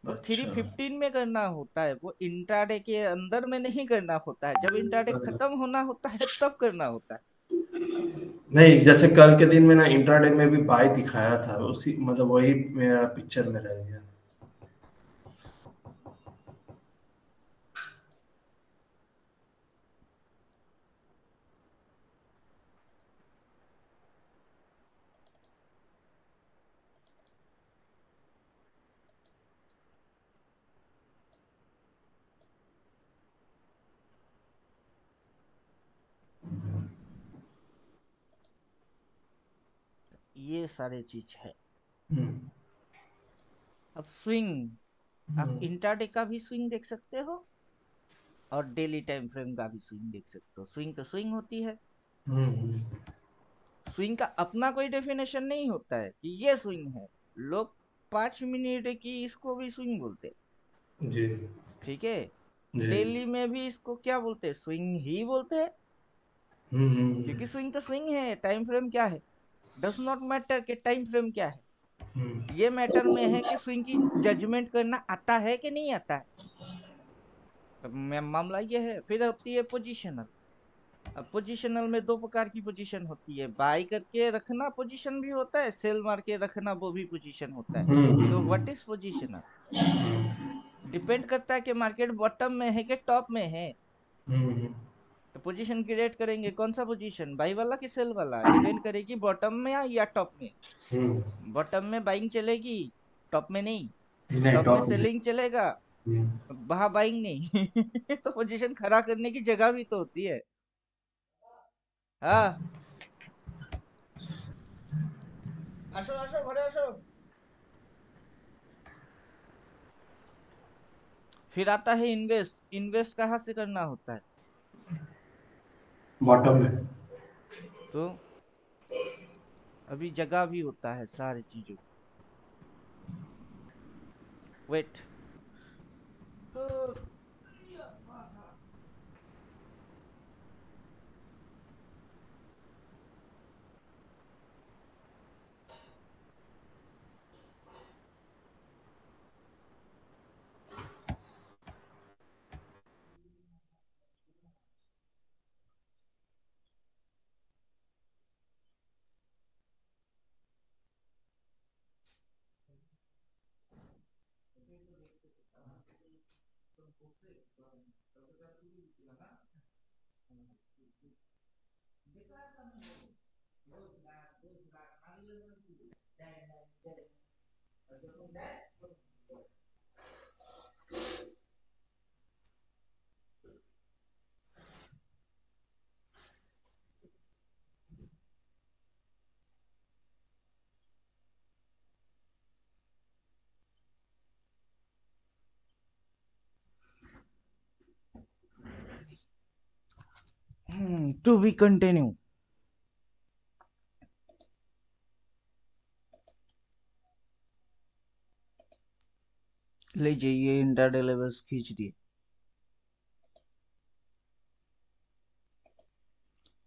वो थ्री अच्छा। फिफ्टीन में करना होता है, वो इंट्राडे के अंदर में नहीं करना होता है। जब इंट्राडे खत्म होना होता है तब करना होता है। नहीं, जैसे कल के दिन में ना इंट्राडे में भी बाय दिखाया था, उसी मतलब वही मेरा पिक्चर में रह गया। ये सारे चीज है। हम्म। अब स्विंग, आप हम्म। इंट्राडे का भी स्विंग देख सकते हो और डेली टाइम फ्रेम का भी स्विंग देख सकते हो। स्विंग तो स्विंग होती है। हम्म। स्विंग का अपना कोई डेफिनेशन नहीं होता है कि ये स्विंग है। लोग 5 मिनट की इसको भी स्विंग बोलते हैं, जी ठीक है। जी। डेली में भी इसको क्या बोलते हैं? स्विंग ही बोलते हैं। हम्म। क्योंकि स्विंग तो स्विंग है, टाइम फ्रेम क्या है? डज नॉट मैटर कि टाइम फ्रेम क्या है। ये मैटर में है कि स्विंग की जजमेंट करना आता है कि नहीं आता है। तो मामला ये है। फिर होती है पोजिशनल। अब पोजिशनल में दो प्रकार की पोजीशन होती है, बाई करके रखना पोजीशन भी होता है, सेल मार के रखना वो भी पोजीशन होता है। तो व्हाट इज पोजिशनल? डिपेंड करता है कि मार्केट बॉटम में है कि टॉप में है। तो पोजीशन क्रिएट करेंगे कौन सा पोजीशन, बाई वाला कि सेल वाला, डिपेंड करेगी बॉटम में या टॉप में। बॉटम में बाइंग चलेगी, टॉप में नहीं। नहीं टॉप में टॉप में। सेलिंग चलेगा, वहां बाइंग नहीं। तो पोजीशन खड़ा करने की जगह भी तो होती है। हाँ, আসো আসো ঘরে আসো। फिर आता है इन्वेस्ट। इन्वेस्ट कहाँ से करना होता है? बॉटम में। तो अभी जगह भी होता है सारी चीजों। वेट। To be continue. ले जाइए, इंट्राडे लेवल्स खींच दिए।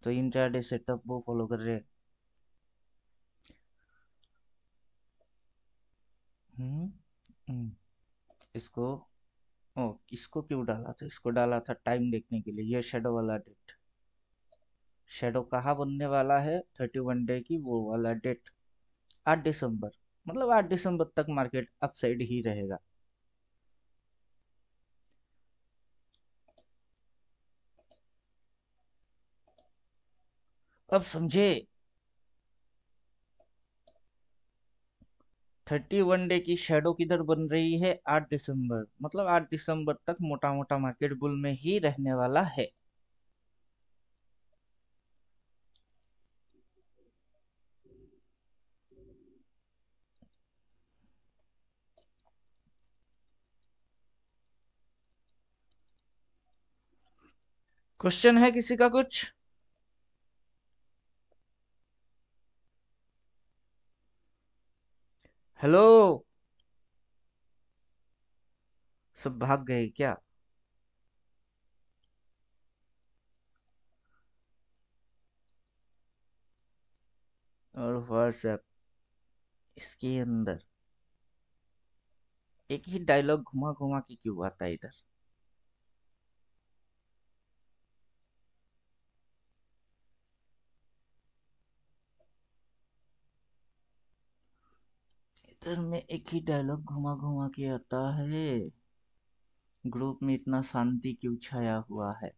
तो इंट्राडे सेटअप वो फॉलो कर रहे हैं। हम्म, हम्म, इसको ओ इसको क्यों डाला था? इसको डाला था टाइम देखने के लिए। ये शेडो वाला डेट, शेडो कहाँ बनने वाला है? 31 डे की वो वाला डेट, 8 दिसंबर। मतलब 8 दिसंबर तक मार्केट अपसाइड ही रहेगा। अब समझे? 31 डे की शेडो किधर बन रही है? 8 दिसंबर। मतलब 8 दिसंबर तक मोटा मोटा मार्केट बुल में ही रहने वाला है। क्वेश्चन है किसी का कुछ? हेलो, सब भाग गए क्या? और व्हाट्सएप इसके अंदर एक ही डायलॉग घुमा घुमा के क्यों आता है इधर? इधर में एक ही डायलॉग घुमा घुमा के आता है। ग्रुप में इतना शांति क्यों छाया हुआ है?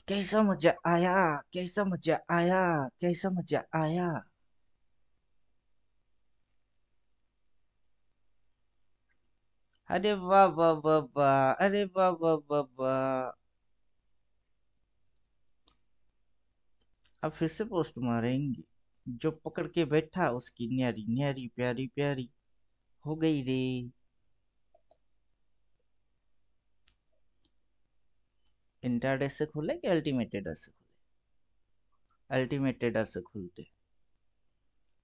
कैसा मजा आया, कैसा मजा आया, कैसा मजा आया। अरे वाह वाह वाह वाह, अरे वाह वाह वाह वाह। अब फिर से पोस्ट मारेंगे। जो पकड़ के बैठा उसकी न्यारी न्यारी प्यारी प्यारी हो गई रे। इंट्राडे से खुले कि अल्टीमेट एडर से खुले? अल्टीमेट एडर से खुलते।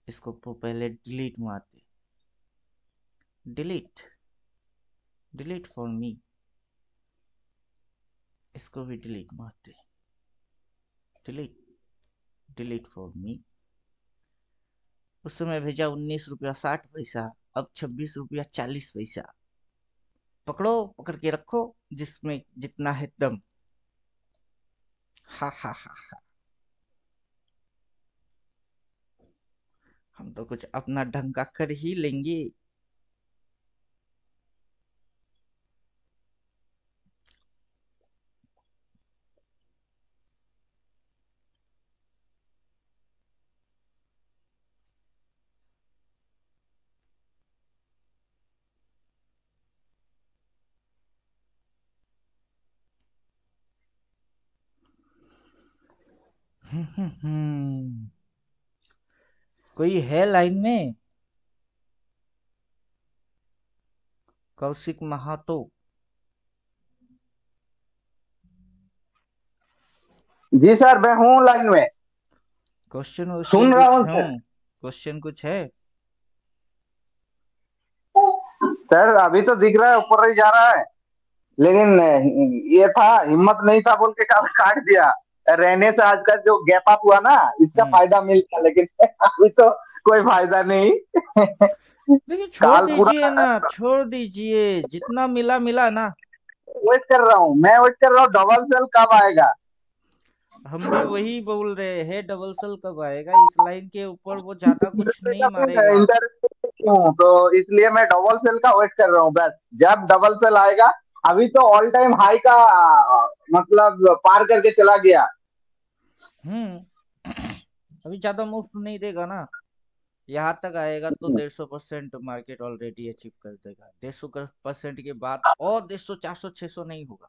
इसको पहले डिलीट मारते। डिलीट। डिलीट फॉर मी, इसको भी डिलीट मारते। Delete, delete for me. उस समय भेजा 19 रुपया 60 पैसा, अब 26 रुपया 40 पैसा। पकड़ो, पकड़ के रखो, जिसमें जितना है दम। हा हा हा हा। हम तो कुछ अपना ढंग का कर ही लेंगे। कोई है लाइन में? कौशिक महातो। जी सर, मैं हूँ लाइन में, क्वेश्चन वोश्चन सुन रहा कुछ हूँ है? सर। क्वेश्चन कुछ है? सर अभी तो दिख रहा है ऊपर ही जा रहा है, लेकिन ये था, हिम्मत नहीं था बोल के काट दिया। रहने से आज का जो गैप अप हुआ ना, इसका फायदा मिल गया, लेकिन अभी तो कोई फायदा नहीं। देखिए, छोड़ काल दीजिए पूरा ना, छोड़ दीजिए, जितना मिला मिला ना। वेट कर रहा हूँ, मैं वेट कर रहा हूँ डबल सेल कब आएगा। हम भी वही बोल रहे हैं, डबल सेल कब आएगा। इस लाइन के ऊपर वो ज्यादा कुछ नहीं मारेगा। तो इसलिए मैं डबल सेल का वेट कर रहा हूँ, बस जब डबल सेल आएगा। अभी तो ऑल टाइम हाई का मतलब पार करके चला गया। अभी ज्यादा मुफ्त नहीं देगा ना। यहाँ तक आएगा तो 150% मार्केट ऑलरेडी अचीव कर देगा। 150% के बाद और 150, 400, 600 नहीं होगा।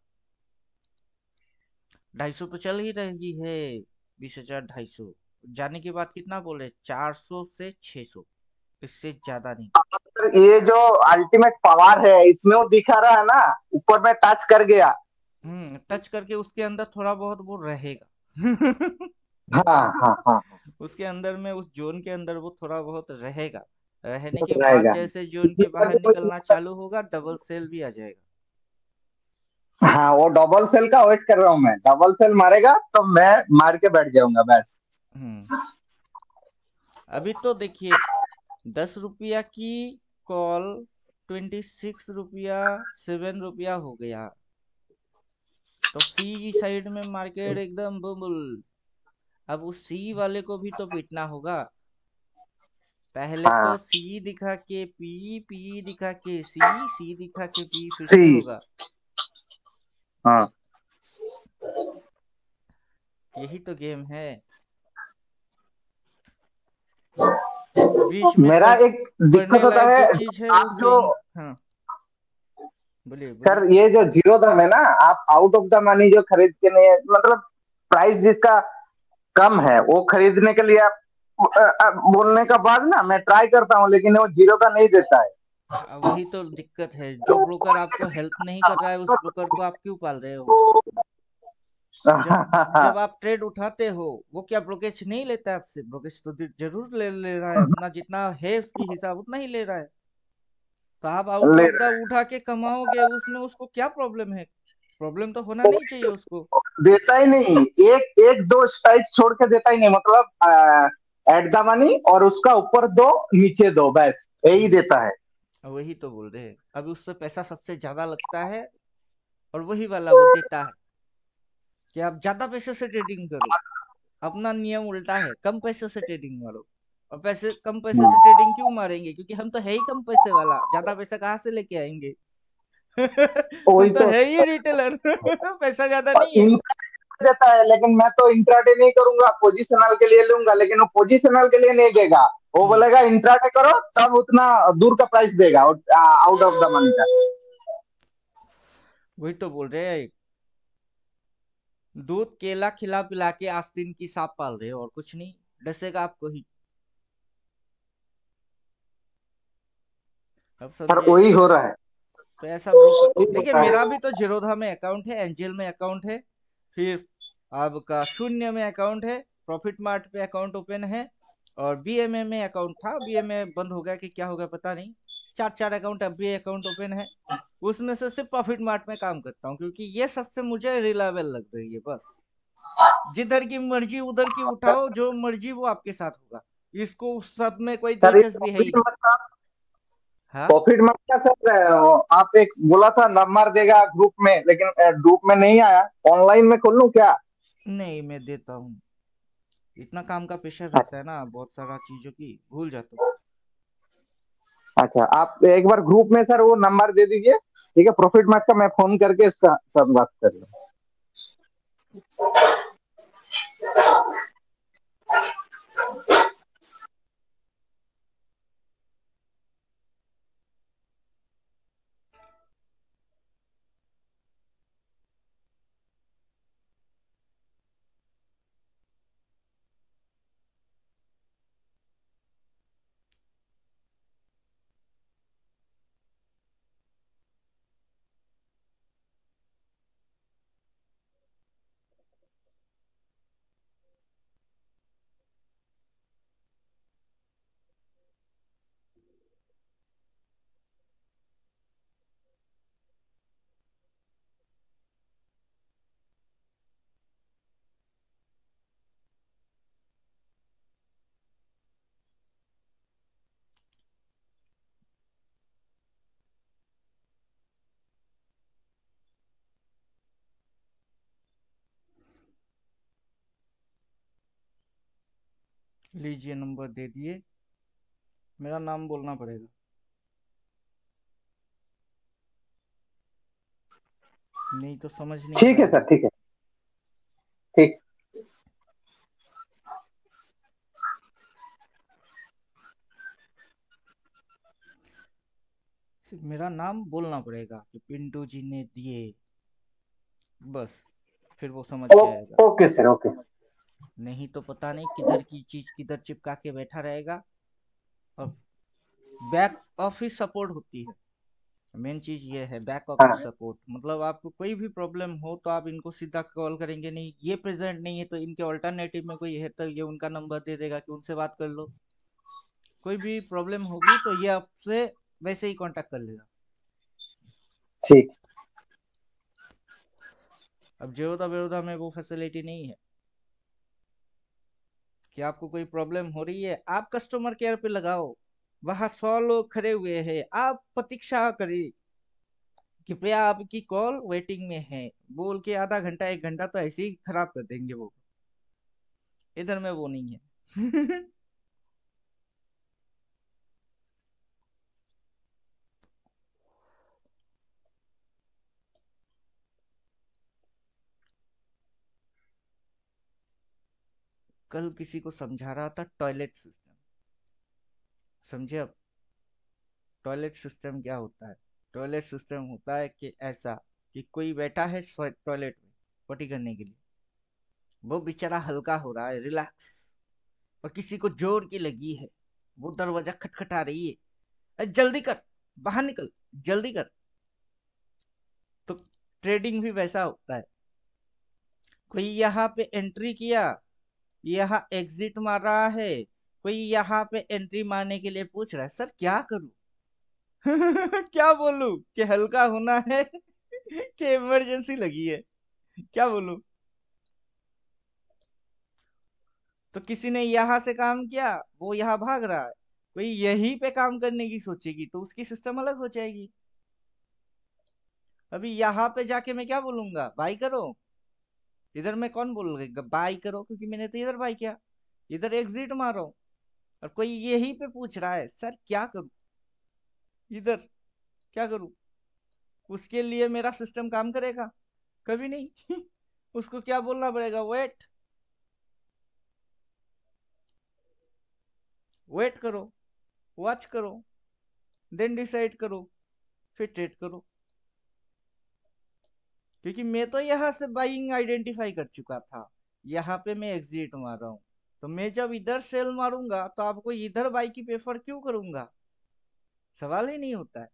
250 तो चल ही रही है। 20,000, 250 जाने के बाद कितना बोले? 400 से 600, इससे ज्यादा नहीं। ये जो अल्टीमेट पावर है, इसमें वो दिखा रहा है ना, ऊपर में टच कर गया। टच करके उसके अंदर थोड़ा बहुत वो रहेगा। हाँ हाँ हाँ, उसके अंदर में, उस जोन के अंदर वो थोड़ा बहुत रहेगा। रहने के बाद रहेगा। जैसे जोन के बाहर निकलना चालू होगा, डबल सेल भी आ जाएगा। हाँ, वो डबल सेल का वेट कर रहा हूँ मैं, डबल सेल मारेगा तो मैं मार के बैठ जाऊंगा बस। अभी तो देखिए, 10 रुपया की कॉल 26 रुपया 7 रुपया हो गया। तो सी साइड में मार्केट एकदम बुल। अब उस सी वाले को भी तो पीटना होगा। पहले तो हाँ, सी दिखा के पी, पी दिखा के सी, सी दिखा के पी, फिर सी। से होगा। हाँ, यही तो गेम है। बीच में मेरा एक पढ़ने दिक्कत होता लायक है। जो चीज है वो आप जो स्विंग। हाँ, बोलिए सर, बोलिए। ये जो जीरो दम है ना, आप आउट ऑफ द मनी जो खरीद के नहीं, मतलब प्राइस जिसका कम है वो खरीदने के लिए आप बोलने का बाद ना मैं ट्राई करता हूँ, लेकिन वो जीरो का नहीं देता है। वही तो दिक्कत है। जो ब्रोकर आपको हेल्प नहीं कर रहा है, उस ब्रोकर को आप क्यों पाल रहे हो? जब जब आप ट्रेड उठाते हो, वो क्या ब्रोकेज नहीं लेता है आपसे? ब्रोकेज तो जरूर ले रहा है। अपना जितना है उसकी हिसाब उतना ही ले रहा है। तो आप आउट ले ऑफ द उठा के कमाओगे, उसमें उसको क्या प्रॉब्लम है? प्रॉब्लम तो होना नहीं चाहिए उसको। देता ही नहीं, एक एक दो स्ट्राइक छोड़ के देता ही नहीं, मतलब एट द मनी और उसका ऊपर दो नीचे दो, बस यही देता है। वही तो बोल रहे हैं, अभी उस पर पैसा सबसे ज्यादा लगता है। और वही वाला वो देता है कि आप ज्यादा पैसे से ट्रेडिंग करो। अपना नियम उल्टा है, कम पैसे से ट्रेडिंग मारो। और पैसे कम पैसे से ट्रेडिंग क्यों मारेंगे? क्योंकि हम तो है ही कम पैसे वाला, ज्यादा पैसा कहाँ से लेके आएंगे? वही हम तो तो है ही रिटेलर। पैसा ज्यादा नहीं है। देता है, लेकिन मैं तो इंट्राडे नहीं करूंगा, पोजिशनल के लिए लूंगा, लेकिन वो पोजिशनल के लिए नहीं देगा। वो हम्म बोलेगा इंट्राडे करो, तब उतना दूर का प्राइस देगा आउट ऑफ द मनी का। वही तो बोल रहे हैं। दूध केला खिला पिला के आस्तीन की सांप पाल रहे हो, और कुछ नहीं। डसेगा आपको ही। अब सर समझे? वही हो रहा है। तो ऐसा ब्रोकर वही देखिए, होता है। मेरा भी तो जीरोधा में अकाउंट है, एंजल में अकाउंट है, फिर आपका शून्य में अकाउंट है, प्रॉफिट मार्ट पे अकाउंट ओपन है, और बीएमए में अकाउंट था। बीएमए बंद हो गया कि क्या हो गया पता नहीं। चार चार अकाउंट एफबीआई अकाउंट ओपन है, उसमें से सिर्फ प्रॉफिट मार्ट में काम करता हूँ क्योंकि ये सबसे मुझे रिलायबल लग रही है। बस जिधर की मर्जी उधर की उठाओ, जो मर्जी वो आपके साथ होगा, इसको सब में कोई सर ये दिलचस्पी है ही नहीं। हाँ प्रॉफिट मत का सर, आप एक बोला था नंबर देगा ग्रुप में, लेकिन ग्रुप में नहीं आया। ऑनलाइन में खोल लूं क्या? नहीं, मैं देता हूँ। इतना काम का प्रेशर अच्छा। रहता है ना, बहुत सारा चीजों की भूल जाता हूँ। अच्छा, आप एक बार ग्रुप में सर वो नंबर दे दीजिए, ठीक है? प्रॉफिट मत का मैं फोन करके इसका सब बात कर लूँ। लीजिए, नंबर दे दिए। मेरा नाम बोलना पड़ेगा। नहीं तो समझ नहीं ठीक है सर, पाएंगे। ठीक है। ठीक। सिर्फ मेरा नाम बोलना पड़ेगा कि पिंटू जी ने दिए, बस फिर वो समझ जाएगा। Okay sir, okay. नहीं तो पता नहीं किधर की चीज किधर चिपका के बैठा रहेगा। और बैक ऑफिस सपोर्ट होती है, मेन चीज ये है बैक हाँ। Office support. मतलब आपको कोई भी प्रॉब्लम हो तो आप इनको सीधा कॉल करेंगे, नहीं ये प्रेजेंट नहीं है तो इनके ऑल्टरनेटिव में कोई है तो ये उनका नंबर दे देगा कि उनसे बात कर लो। कोई भी प्रॉब्लम होगी तो ये आपसे वैसे ही कांटेक्ट कर लेगा। ठीक। अब जेरोधा वेरोधा में वो फैसिलिटी नहीं है कि आपको कोई प्रॉब्लम हो रही है आप कस्टमर केयर पे लगाओ, वहां 100 लोग खड़े हुए हैं, आप प्रतीक्षा करिए, कृपया आपकी कॉल वेटिंग में है बोल के आधा घंटा एक घंटा तो ऐसे ही खराब कर देंगे वो। इधर में वो नहीं है। कल किसी को समझा रहा था टॉयलेट सिस्टम, समझे अब? टॉयलेट सिस्टम क्या होता है? टॉयलेट सिस्टम होता है कि ऐसा कि कोई बैठा है टॉयलेट में पोटी करने के लिए, वो बेचारा हल्का हो रहा है, रिलैक्स, और किसी को जोर की लगी है, वो दरवाजा खटखटा रही है, अरे जल्दी कर, बाहर निकल, जल्दी कर। तो ट्रेडिंग भी वैसा होता है, कोई यहाँ पे एंट्री किया, यहाँ एग्जिट मार रहा है, कोई यहाँ पे एंट्री मारने के लिए पूछ रहा है, सर क्या करूं? क्या बोलूं कि हल्का होना है कि इमरजेंसी लगी है, क्या बोलूं? तो किसी ने यहाँ से काम किया, वो यहाँ भाग रहा है, कोई यहीं पे काम करने की सोचेगी तो उसकी सिस्टम अलग हो जाएगी। अभी यहाँ पे जाके मैं क्या बोलूंगा, बाई करो? इधर मैं कौन बोलेगा बाई करो, क्योंकि मैंने तो इधर बाई किया, इधर एग्जिट मारो। और कोई यहीं पे पूछ रहा है सर क्या करूं, इधर क्या करूं? उसके लिए मेरा सिस्टम काम करेगा? कभी नहीं। उसको क्या बोलना पड़ेगा, वेट, वेट करो, वॉच करो, देन डिसाइड करो, फिर ट्रेड करो। क्योंकि मैं तो यहाँ से बाइंग आइडेंटिफाई कर चुका था, यहाँ पे मैं एग्जिट मार रहा हूँ, तो मैं जब इधर सेल मारूंगा तो आपको इधर बाई की प्रेफर क्यों करूंगा? सवाल ही नहीं होता है।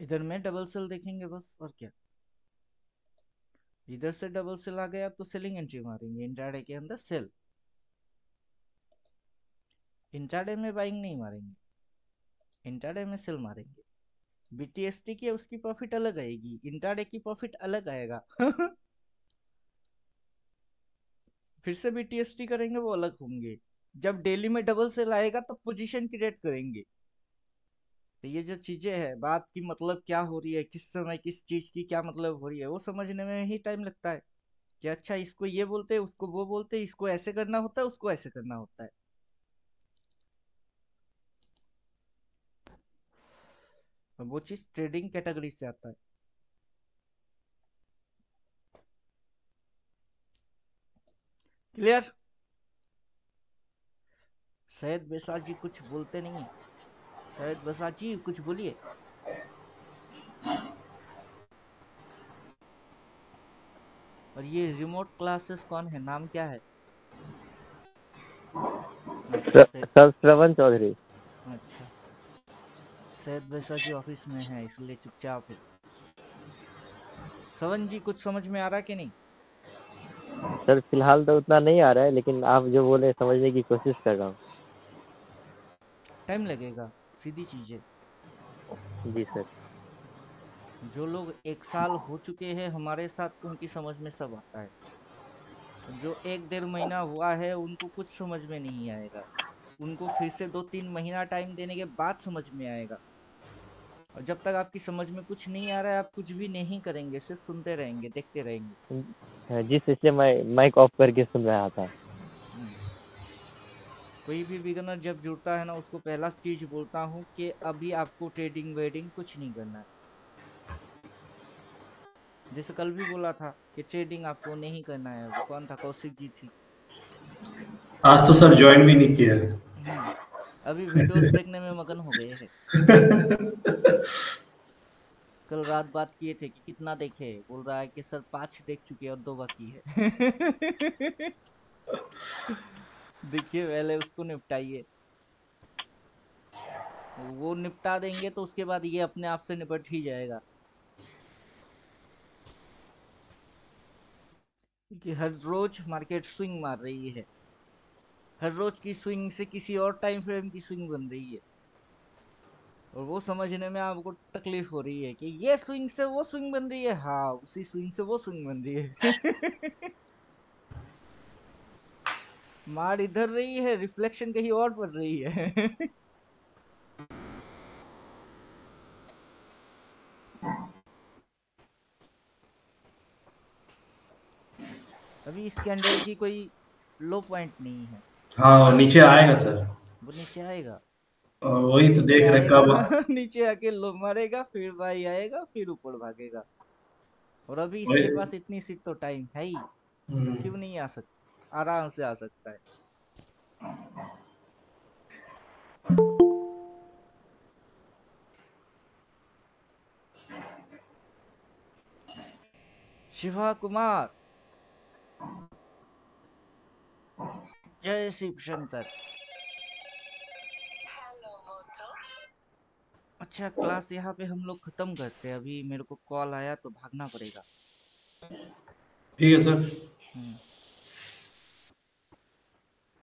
इधर में डबल सेल देखेंगे बस, और क्या। इधर से डबल सेल आ गया तो सेलिंग एंट्री मारेंगे इंट्राडे के अंदर सेल। इंट्राडे में बाइंग नहीं मारेंगे, इंट्राडे में सेल मारेंगे। बीटीएसटी की उसकी प्रॉफिट अलग आएगी, इंट्राडे की प्रॉफिट अलग आएगा। फिर से बीटीएसटी करेंगे वो अलग होंगे। जब डेली में डबल सेल आएगा तो पोजीशन क्रिएट करेंगे। तो ये जो चीजें है, बात की मतलब क्या हो रही है, किस समय किस चीज की क्या मतलब हो रही है, वो समझने में ही टाइम लगता है। कि अच्छा इसको ये बोलते हैं, उसको वो बोलते हैं, इसको ऐसे करना होता है, उसको ऐसे करना होता है। वो चीज ट्रेडिंग कैटेगरी से आता है। क्लियर। सैयद बैसाख जी कुछ बोलते नहीं है। सैयद बैसाख जी कुछ बोलिए। और ये रिमोट क्लासेस कौन है, नाम क्या है? अच्छा सर श्रवण चौधरी। अच्छा, सैयद बैसाख जी ऑफिस में है इसलिए चुपचाप है। श्रवण जी कुछ समझ में आ रहा कि नहीं? सर फिलहाल तो उतना नहीं आ रहा है, लेकिन आप जो बोले समझने की कोशिश कर रहा हूँ। टाइम लगेगा, सीधी चीज है। जी सर। जो लोग 1 साल हो चुके हैं हमारे साथ, उनकी समझ में सब आता है। जो 1-1.5 महीना हुआ है उनको कुछ समझ में नहीं आएगा। उनको फिर से 2-3 महीना टाइम देने के बाद समझ में आएगा। और जब तक आपकी समझ में कुछ नहीं आ रहा है, आप कुछ भी नहीं करेंगे, सिर्फ सुनते रहेंगे, देखते रहेंगे। जिस इसलिए मैं माइक ऑफ करके सुन रहा था। कोई भी बिगनर जब जुड़ता है ना, उसको पहला चीज बोलता हूँ कि अभी आपको ट्रेडिंग वेडिंग कुछ नहीं करना है। जैसे कल भी बोला था कि ट्रेडिंग आपको नहीं करना है। वो कौन था, कौशिक जी थी। आज तो सर ज्वाइन भी नहीं किया। अभी वीडियोस देखने में मगन हो गए हैं। कल रात बात किए थे कि कितना देखे, बोल रहा है कि सर 5 देख चुके और 2 बाकी है। देखिए पहले उसको निपटाइए, वो निपटा देंगे तो उसके बाद ये अपने आप से निपट ही जाएगा। क्योंकि हर रोज मार्केट स्विंग मार रही है, हर रोज की स्विंग से किसी और टाइम फ्रेम की स्विंग बन रही है। और वो समझने में आपको तकलीफ हो रही है कि ये स्विंग से वो स्विंग बन रही है, हाँ उसी स्विंग से वो स्विंग बन रही है। मार इधर रही है, रिफ्लेक्शन कहीं और पड़ रही है। अभी इस कैंडल की कोई लो पॉइंट नहीं है। हाँ नीचे आएगा सर। वो नीचे आएगा, वही तो देख रहे आएगा, कब। नीचे आके लो मारेगा, फिर भाई आएगा, फिर ऊपर भागेगा। और अभी वही। इसके पास इतनी सी तो टाइम है ही, क्यों नहीं आ सकता, आराम से आ सकता है। शिवा कुमार, जय शिव शंकर। अच्छा क्लास यहाँ पे हम लोग खत्म करते हैं, अभी मेरे को कॉल आया तो भागना पड़ेगा। ठीक है सर।